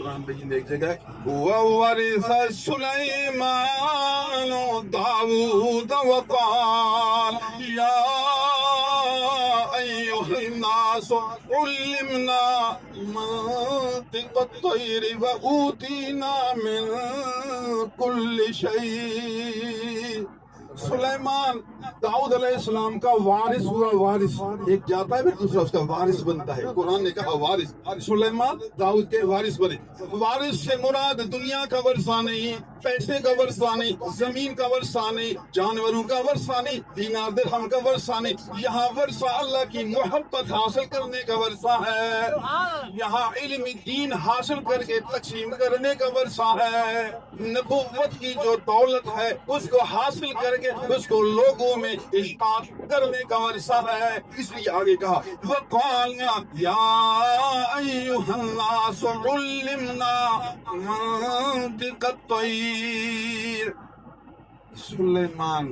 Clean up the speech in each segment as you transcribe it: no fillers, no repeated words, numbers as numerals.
قرآن مجید میں ایک جگہ ہے وَوَرِثَ سُلَيْمَانُ دَاوُودَ وَقَالَ يَا أَيُّهَا النَّاسُ عُلِّمْنَا مَنطِقَ الطَّيْرِ وَأُوتِينَا مِن كُلِّ شَيْءٍ۔ سلیمان داؤد علیہ السلام کا وارث ہوا، وارث ایک جاتا ہے پھر دوسرا اس کا وارث بنتا ہے۔ قرآن نے کہا وارث، سلیمان داؤد کے وارث بنے۔ وارث سے مراد دنیا کا ورثہ نہیں، پیسے کا ورثہ نہیں، زمین کا ورثہ نہیں، جانوروں کا ورثہ نہیں، دینار درہم کا ورثہ نہیں، یہاں ورثہ اللہ کی محبت حاصل کرنے کا ورثہ ہے، یہاں علم دین حاصل کر کے تقسیم کرنے کا ورثہ ہے، نبوت کی جو دولت ہے اس کو حاصل کر کے اس کو لوگوں میں اشاعت کرنے کا ورثہ ہے۔ اس لیے آگے کہا وَقَالَ يَا أَيُّهَا النَّاسُ عُلِّمْنَا مَنطِقَ الطَّيْرِ۔ سلیمان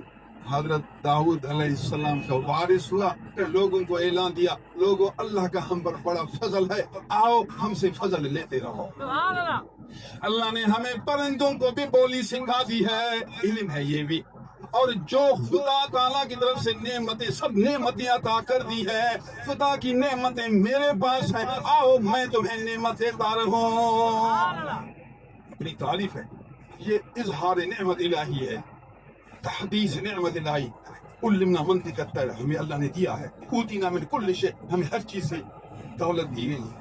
حضرت داؤد علیہ السلام کا وارث ہوا، کہ لوگوں کو اعلان دیا، لوگوں اللہ کا ہم پر بڑا فضل ہے، آؤ ہم سے فضل لیتے رہو۔ اللہ نے ہمیں پرندوں کو بھی بولی سکھا دی ہے، علم ہے یہ بھی، اور جو خدا تعالیٰ کی طرف سے نعمتیں، سب نعمتیں عطا کر دی ہے، خدا کی نعمتیں میرے پاس ہیں، آؤ میں تمہیں نعمتیں عطا رہوں۔ اپنی تعریف ہے، یہ اظہار نعمت الہی ہے، تحدیث نعمت الہی۔ علمنا منطق الطیر، ہمیں اللہ نے دیا ہے، اوتینا من کل شیء، ہمیں ہر چیز سے دولت دی گئی ہے۔